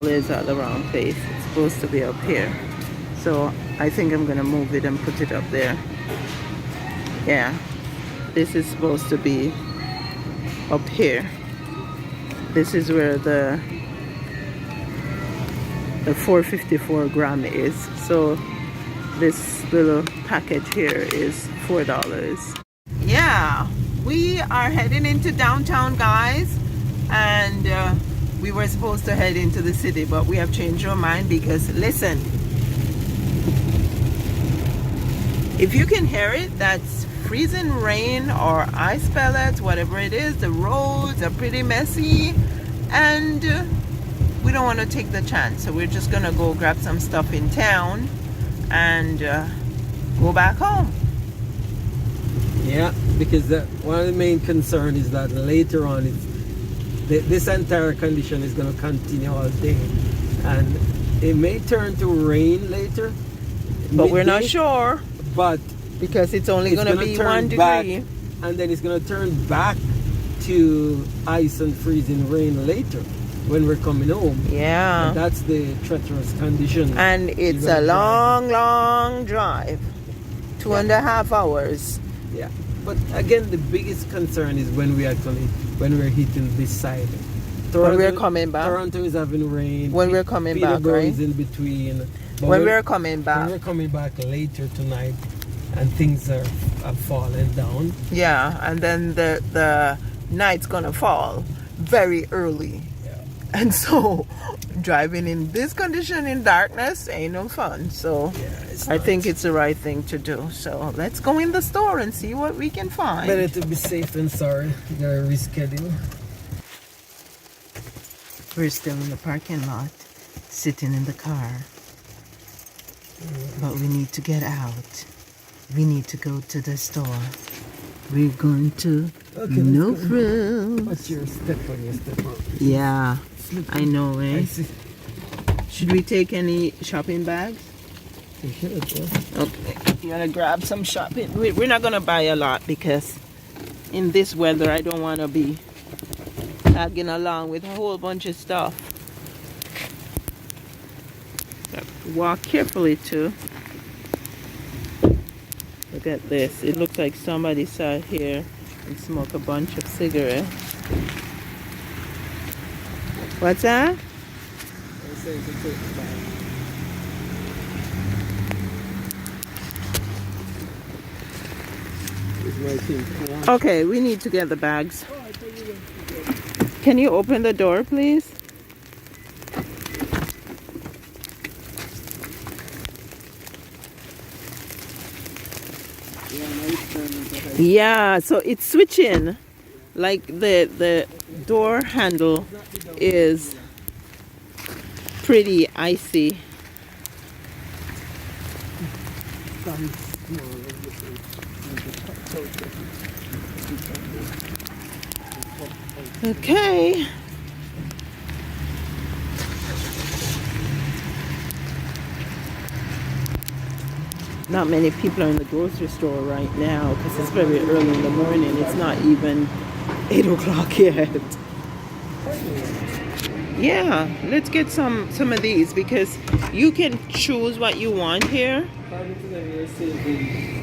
Is at the wrong place. It's supposed to be up here. So I think I'm gonna move it and put it up there. Yeah. This is supposed to be up here. This is where the 454 gram is. So this little package here is $4. Yeah, we are heading into downtown, guys, and we were supposed to head into the city, but we have changed our mind because, listen, if you can hear it, that's freezing rain or ice pellets, whatever it is. The roads are pretty messy, and we don't want to take the chance. So we're just gonna go grab some stuff in town and go back home. Yeah, because one of the main concern is that later on this entire condition is going to continue all day, and it may turn to rain later, but we're not sure, but because it's only going to be 1 degree, and then it's going to turn back to ice and freezing rain later when we're coming home. Yeah, and that's the treacherous condition, and it's a long drive, 2.5 hours. Yeah, but again, the biggest concern is when we're hitting this side. Toronto, when we're coming back. Toronto is having rain. When we're coming back, right? is in between. When we're coming back. When we're coming back later tonight, and things are falling down. Yeah, and then the night's gonna fall very early. Yeah. And so driving in this condition in darkness ain't no fun. So yeah, I think it's the right thing to do. So let's go in the store and see what we can find. Better to be safe than sorry. You gotta reschedule. We're still in the parking lot, sitting in the car. But we need to get out. We need to go to the store. We're going to No Frills. What's your step on your step on? Yeah, I know, eh? Should we take any shopping bags? You should, yeah. Okay, you wanna grab some shopping? We're not gonna buy a lot because in this weather I don't wanna be tagging along with a whole bunch of stuff. Walk carefully too. Look at this. It looks like somebody sat here and smoked a bunch of cigarettes. What's that? Okay, we need to get the bags. Can you open the door, please? Yeah, so it's switching. Like the door handle is pretty icy. Okay. Not many people are in the grocery store right now because it's very early in the morning. It's not even 8 o'clock yet. Yeah, let's get some of these because you can choose what you want here.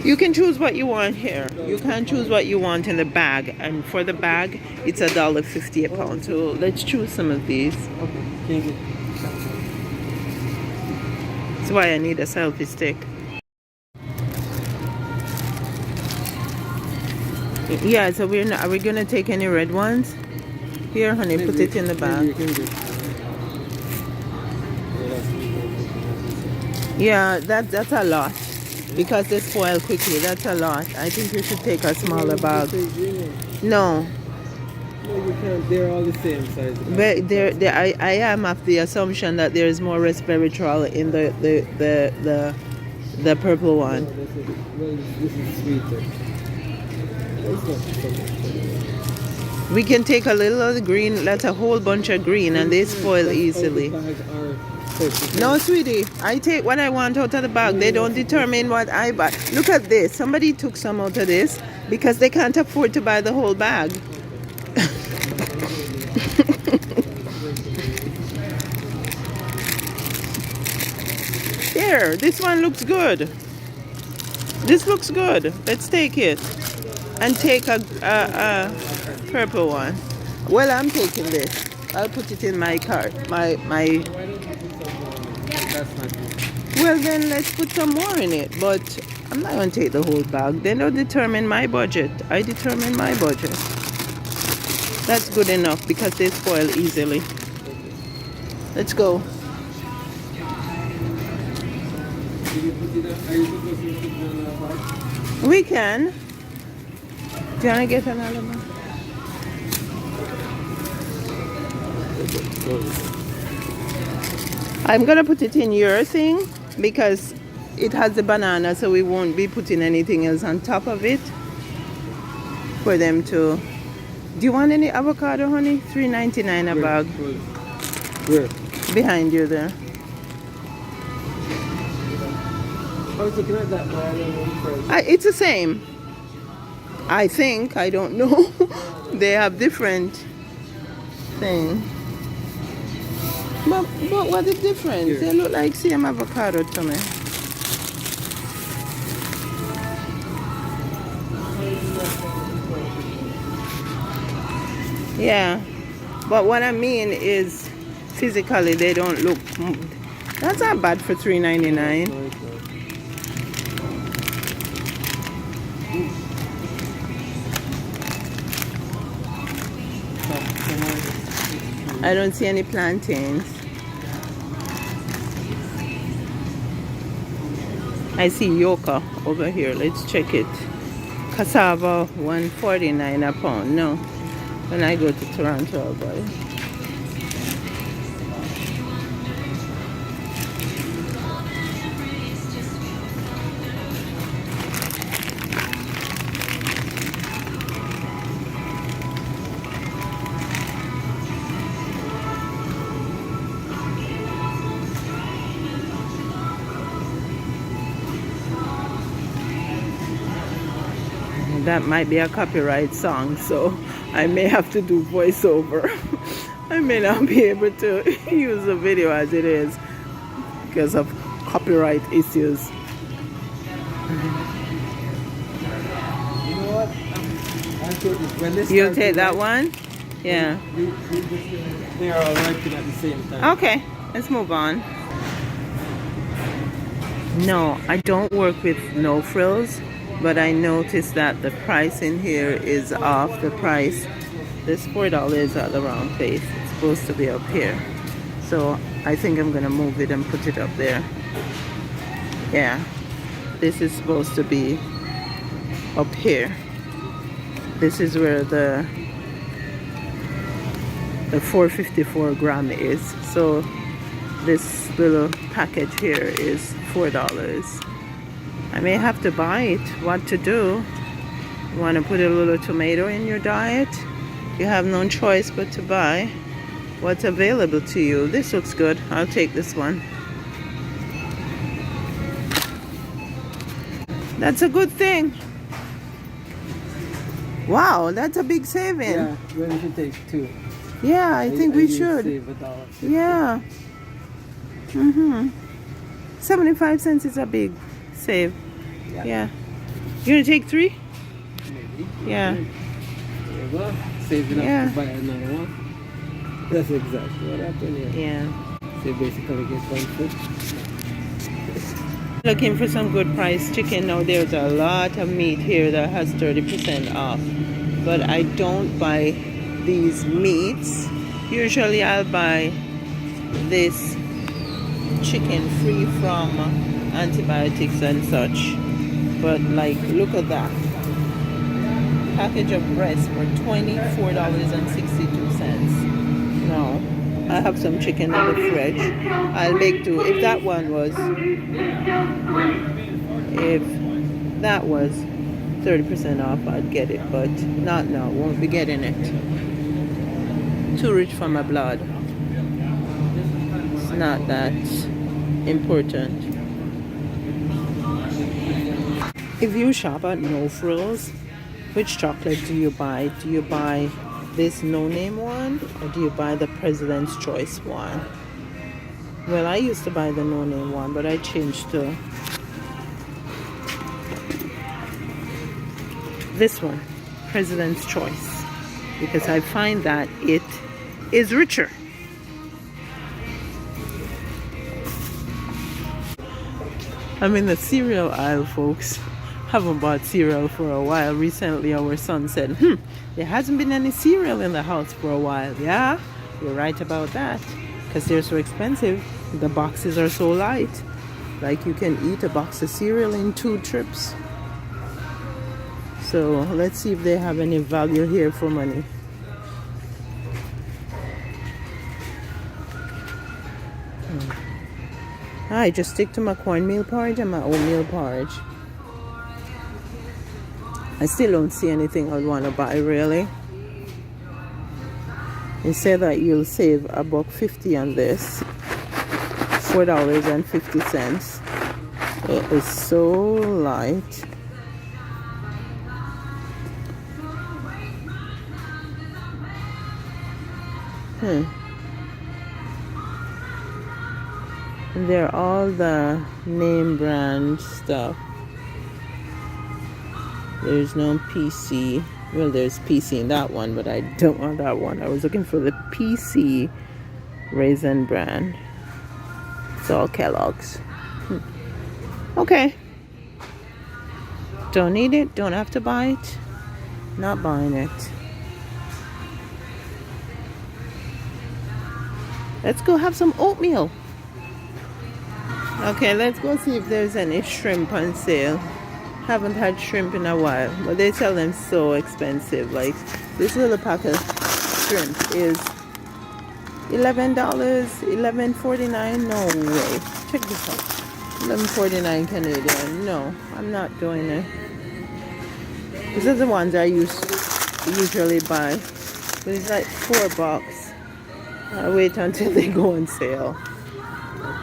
You can choose what you want here. You can choose what you want in the bag, and for the bag it's $1.50 a pound. So let's choose some of these. That's why I need a selfie stick. Yeah, so are we gonna take any red ones? Here, honey, put it in the bag. Yeah, that's a lot because they spoil quickly. That's a lot. I think you should take a smaller bag. No. No, you can't. They're all the same size. But I am of the assumption that there is more resveratrol in the purple one. Well, this is sweeter. We can take a little of the green. That's a whole bunch of green, and they spoil easily. No, sweetie, I take what I want out of the bag. They don't determine what I buy. Look at this. Somebody took some out of this because they can't afford to buy the whole bag. Here, this one looks good. This looks good. Let's take it. And take a purple one. Well, I'm taking this. I'll put it in my cart. My. Well, then let's put some more in it. But I'm not going to take the whole bag. They don't determine my budget. I determine my budget. That's good enough because they spoil easily. Let's go. We can. Do you want to get another one? I'm going to put it in your thing because it has the banana, so we won't be putting anything else on top of it for them to... Do you want any avocado, honey? $3.99 a bag. Where? Behind you there. I was looking at that one. It's the same. I think. I don't know. They have different things. But what is different? Here. They look like same avocado to me. Yeah. But what I mean is physically they don't look... That's not bad for $3.99. I don't see any plantains. I see yucca over here. Let's check it. Cassava, $1.49 a pound. No. When I go to Toronto, I'll buy it. That might be a copyright song, so I may have to do voiceover. I may not be able to use the video as it is because of copyright issues. You know what? You'll take that one? Yeah. They are all ripening at the same time. Okay, let's move on. No, I don't work with no frills, but I noticed that the price in here is off the price. This $4 is at the wrong place. It's supposed to be up here. So I think I'm gonna move it and put it up there. Yeah, this is supposed to be up here. This is where the 454 gram is. So this little package here is $4. I may have to buy it. What to do? You want to put a little tomato in your diet? You have no choice but to buy what's available to you. This looks good. I'll take this one. That's a good thing. Wow, that's a big saving. Yeah, we should take two. Yeah, I think we should. Save $1. Yeah. 75 cents is a big save. Yeah. You gonna take 3? Maybe. Yeah. There you go. Save enough to buy another one. That's exactly what happened here. Yeah. So you basically get one food. Looking for some good price chicken. Now there's a lot of meat here that has 30% off. But I don't buy these meats. Usually I'll buy this chicken free from antibiotics and such. But like, look at that. Package of breast for $24.62. No, I have some chicken in the fridge. I'll make do. If that was 30% off, I'd get it, but not now. Won't be getting it. Too rich for my blood. It's not that important. If you shop at No Frills, which chocolate do you buy? Do you buy this no-name one, or do you buy the President's Choice one? Well, I used to buy the no-name one, but I changed to this one, President's Choice, because I find that it is richer. I'm in the cereal aisle, folks. Haven't bought cereal for a while. Recently, our son said, there hasn't been any cereal in the house for a while. Yeah, you're right about that, because they're so expensive. The boxes are so light. Like, you can eat a box of cereal in 2 trips. So let's see if they have any value here for money. I just stick to my cornmeal porridge and my oatmeal porridge. I still don't see anything I'd want to buy, really. They say that you'll save $1.50 on this. $4.50. It is so light. And they're all the name brand stuff. There's no PC. Well, there's PC in that one, but I don't want that one. I was looking for the PC Raisin brand. It's all Kellogg's. Okay. Don't need it. Don't have to buy it. Not buying it. Let's go have some oatmeal. Okay, let's go see if there's any shrimp on sale. Haven't had shrimp in a while, but they sell them so expensive. Like, this little pack of shrimp is $11, $11.49. No way. Check this out. $11.49 Canadian. No, I'm not doing it. These are the ones I usually buy. But it's like $4. I wait until they go on sale.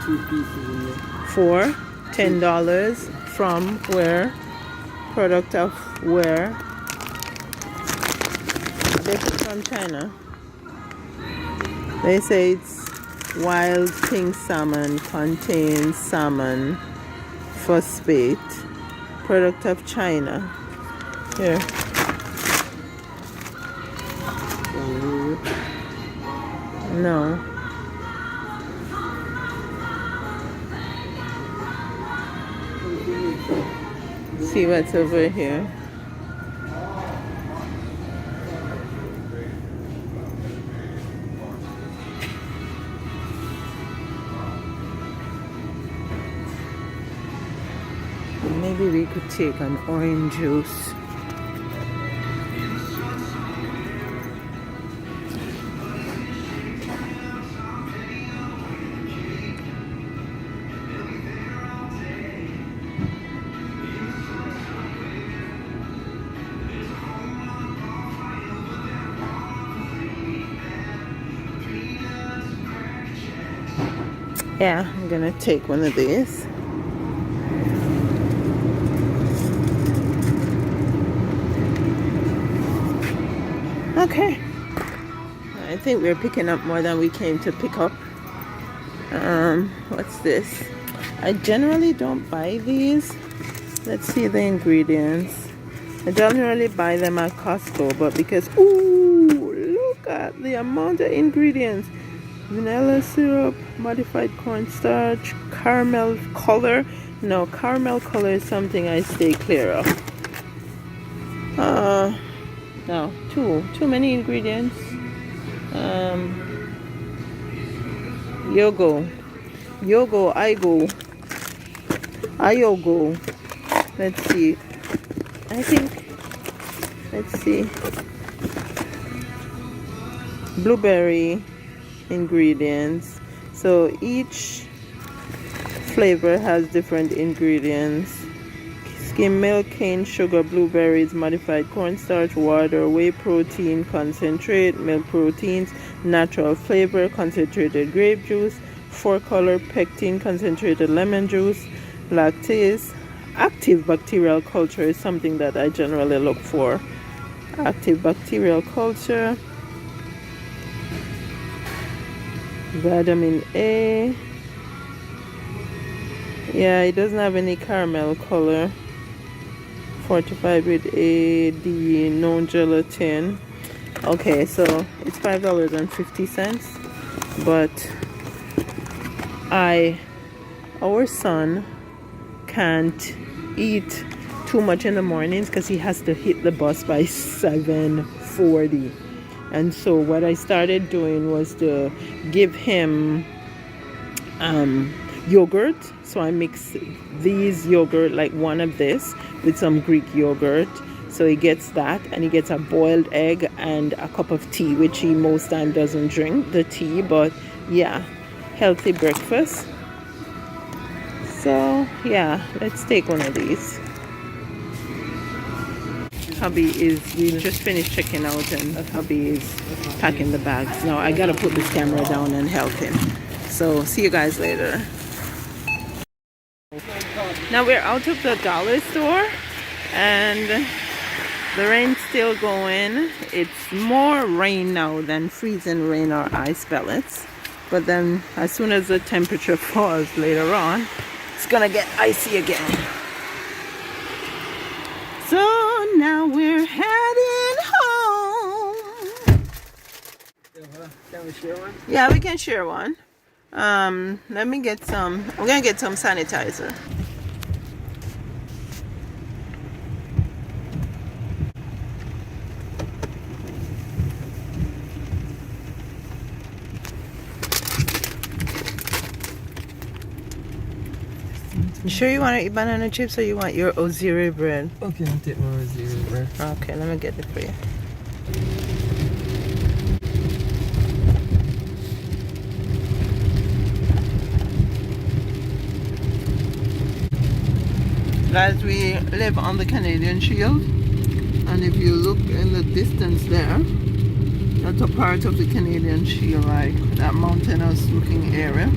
2 pieces in there. For $10 from where? Product of where? They put from China. They say it's wild pink salmon, contains salmon phosphate. Product of China. Here. No. See what's over here. Maybe we could take an orange juice. Yeah, I'm gonna take one of these. Okay. I think we're picking up more than we came to pick up. What's this? I generally don't buy these. Let's see the ingredients. I generally buy them at Costco, but because, ooh, look at the amount of ingredients. Vanilla syrup, modified cornstarch, caramel color. No, caramel color is something I stay clear of. No, too many ingredients. Yogo, Ayogo. Let's see. Let's see. Blueberry ingredients. So each flavor has different ingredients. Skim milk, cane sugar, blueberries, modified cornstarch, water, whey protein, concentrate, milk proteins, natural flavor, concentrated grape juice, 4-color pectin, concentrated lemon juice, lactase. Active bacterial culture is something that I generally look for. Active bacterial culture. Vitamin A, Yeah, it doesn't have any caramel color. Fortified with AD, no gelatin. Okay, so it's $5.50, but our son can't eat too much in the mornings because he has to hit the bus by 7:40. And so what I started doing was to give him yogurt. So I mix these yogurt, like one of this, with some Greek yogurt. So he gets that, and he gets a boiled egg and a cup of tea, which he most time doesn't drink the tea, but yeah, healthy breakfast. So yeah, let's take one of these. Hubby we just finished checking out, and hubby is packing the bags. Now I gotta put this camera down and help him. So see you guys later. Now we're out of the dollar store, and the rain's still going. It's more rain now than freezing rain or ice pellets. But then as soon as the temperature falls later on, it's gonna get icy again. So now we're heading home. Can we share one? Yeah, we can share one. Let me get some. I'm gonna get some sanitizer. You sure you want to eat banana chips, or you want your oziri bread? Okay, I'll take my oziri bread. Okay, let me get it for you. Guys, we live on the Canadian Shield, and if you look in the distance there, that's a part of the Canadian Shield, like that mountainous looking area.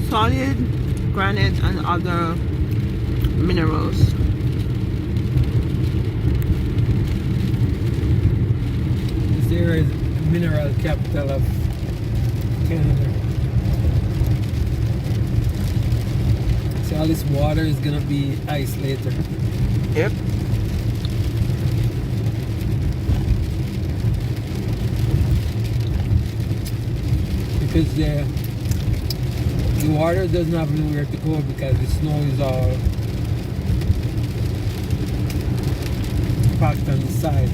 Solid granite and other minerals. This area is the mineral capital of Canada. So all this water is gonna be ice later. Yep. Because the water doesn't have nowhere to go because the snow is all packed on the side.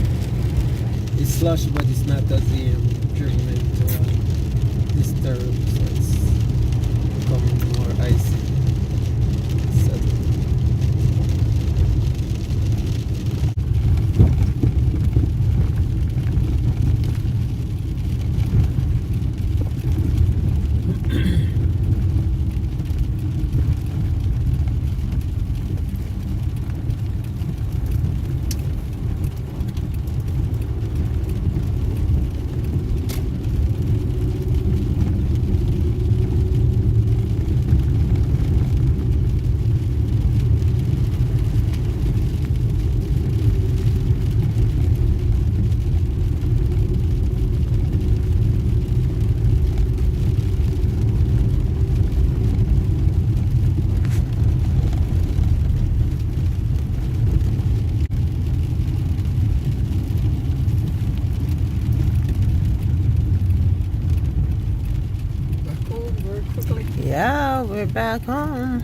It's slush, but it's not as driven into disturbed, so it's becoming more icy. Yeah, we're back home.